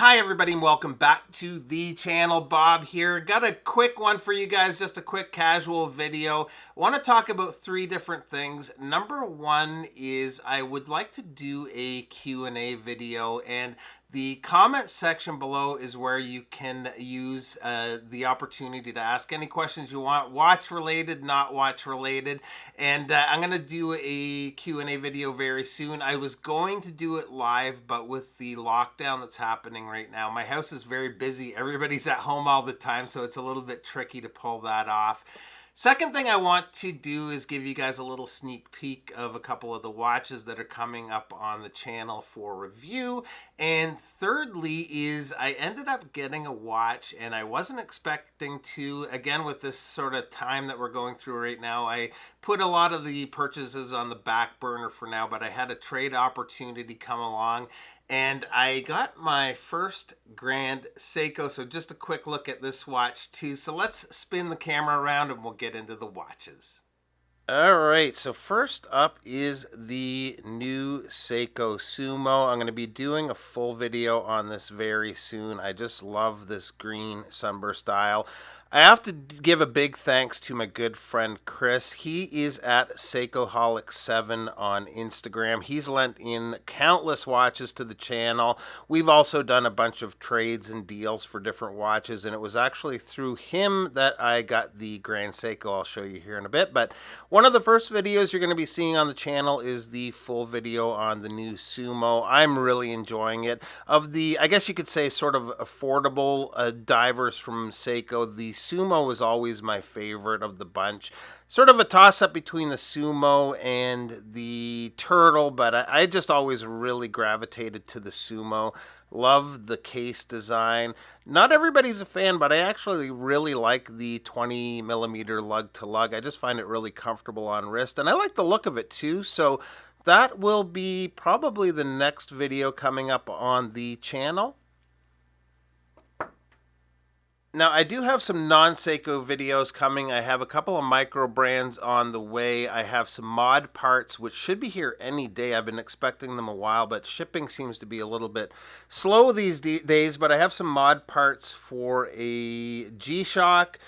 Hi everybody and welcome back to the channel. Bob here. Got a quick one for you guys, just a quick casual video. I want to talk about three different things. Number one is I would like to do a Q&A video, and the comment section below is where you can use the opportunity to ask any questions you want, watch related, not watch related. And I'm going to do a Q&A video very soon. I was going to do it live, but with the lockdown that's happening right now, my house is very busy. Everybody's at home all the time, so it's a little bit tricky to pull that off. Second thing I want to do is give you guys a little sneak peek of a couple of the watches that are coming up on the channel for review. And thirdly is I ended up getting a watch, and I wasn't expecting to. Again, with this sort of time that we're going through right now, I put a lot of the purchases on the back burner for now, but I had a trade opportunity come along. And I got my first Grand Seiko, so just a quick look at this watch too. So let's spin the camera around and we'll get into the watches. All right, so first up is the new Seiko Sumo. I'm going to be doing a full video on this very soon. I just love this green sunburst style. I have to give a big thanks to my good friend Chris. He is at Seikoholic7 on Instagram. He's lent in countless watches to the channel. We've also done a bunch of trades and deals for different watches, and it was actually through him that I got the Grand Seiko. I'll show you here in a bit, but one of the first videos you're going to be seeing on the channel is the full video on the new Sumo. I'm really enjoying it. Of the, I guess you could say, sort of affordable divers from Seiko, the Sumo was always my favorite of the bunch. Sort of a toss-up between the Sumo and the Turtle, but I just always really gravitated to the Sumo. Love the case design. Not everybody's a fan, but I actually really like the 20 millimeter lug-to-lug. I just find it really comfortable on wrist, and I like the look of it too. So that will be probably the next video coming up on the channel. Now, I do have some non-Seiko videos coming. I have a couple of micro brands on the way. I have some mod parts, which should be here any day. I've been expecting them a while, but shipping seems to be a little bit slow these days. But I have some mod parts for a G-Shock.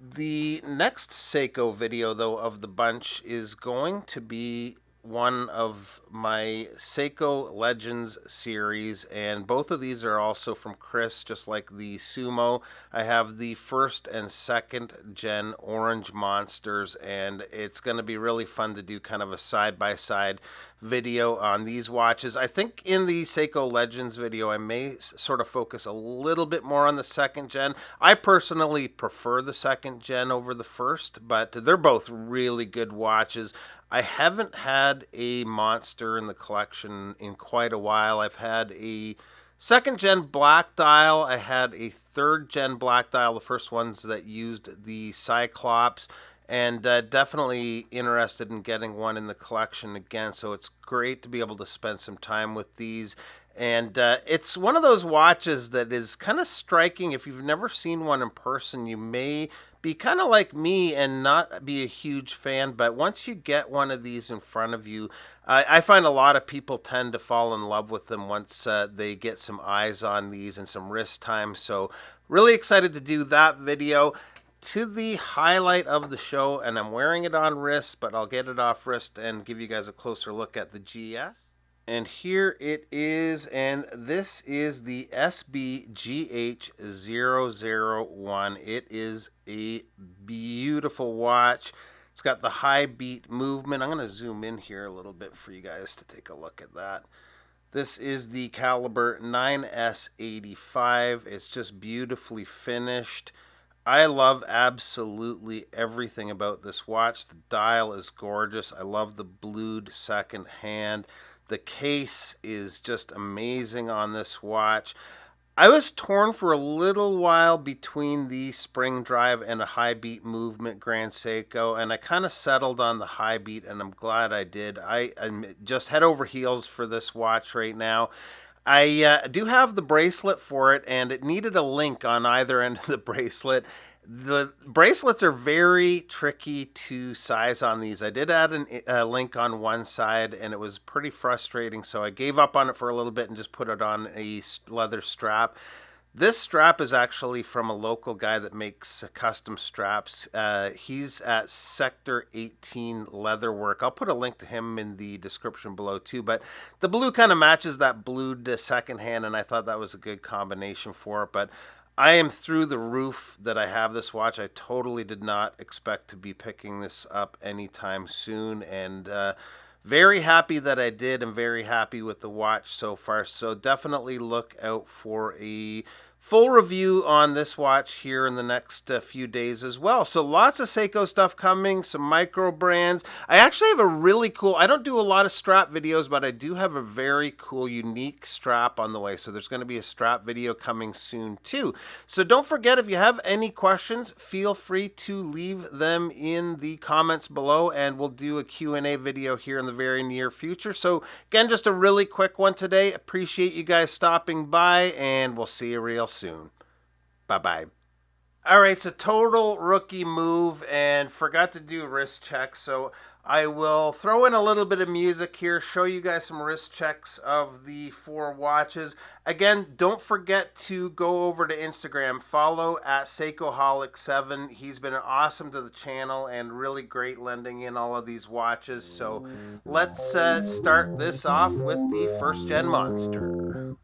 The next Seiko video, though, of the bunch is going to be one of my Seiko Legends series, and both of these are also from Chris, just like the Sumo. I have the first and second gen orange monsters, and it's going to be really fun to do kind of a side-by-side video on these watches. I think in the Seiko Legends video I may sort of focus a little bit more on the second gen. I personally prefer the second gen over the first, but they're both really good watches. I haven't had a monster in the collection in quite a while. I've had a second gen black dial. I had a third gen black dial, the first ones that used the Cyclops, and definitely interested in getting one in the collection again. So it's great to be able to spend some time with these. And it's one of those watches that is kind of striking. If you've never seen one in person, you may be kind of like me and not be a huge fan, but once you get one of these in front of you, I find a lot of people tend to fall in love with them once they get some eyes on these and some wrist time. So really excited to do that video. To the highlight of the show, and I'm wearing it on wrist, but I'll get it off wrist and give you guys a closer look at the GS. And here it is, and this is the SBGH001. It is a beautiful watch. It's got the high beat movement. I'm going to zoom in here a little bit for you guys to take a look at that. This is the caliber 9S85. It's just beautifully finished. I love absolutely everything about this watch. The dial is gorgeous. I love the blued second hand. The case is just amazing on this watch. I was torn for a little while between the spring drive and a high beat movement Grand Seiko, and I kind of settled on the high beat, and I'm glad I did. I'm just head over heels for this watch right now. I do have the bracelet for it, and it needed a link on either end of the bracelet. The bracelets are very tricky to size on these. I did add a link on one side, and it was pretty frustrating, so I gave up on it for a little bit and just put it on a leather strap. This strap is actually from a local guy that makes custom straps. He's at Sector 18 Leatherwork. I'll put a link to him in the description below too. But the blue kind of matches that blued secondhand, and I thought that was a good combination for it. But I am through the roof that I have this watch. I totally did not expect to be picking this up anytime soon, and very happy that I did. I'm very happy with the watch so far. So definitely look out for a full review on this watch here in the next few days as well. So lots of Seiko stuff coming, some micro brands. I actually have a really cool, I don't do a lot of strap videos, but I do have a very cool, unique strap on the way. So there's going to be a strap video coming soon too. So don't forget, if you have any questions, feel free to leave them in the comments below, and we'll do a Q&A video here in the very near future. So again, just a really quick one today. Appreciate you guys stopping by, and we'll see you real soon. Bye-bye. All right, it's a total rookie move and forgot to do wrist checks. So I will throw in a little bit of music here, show you guys some wrist checks of the 4 watches. Again, don't forget to go over to Instagram, follow at Seikoholic7. He's been awesome to the channel and really great lending in all of these watches. So let's start this off with the first gen monster.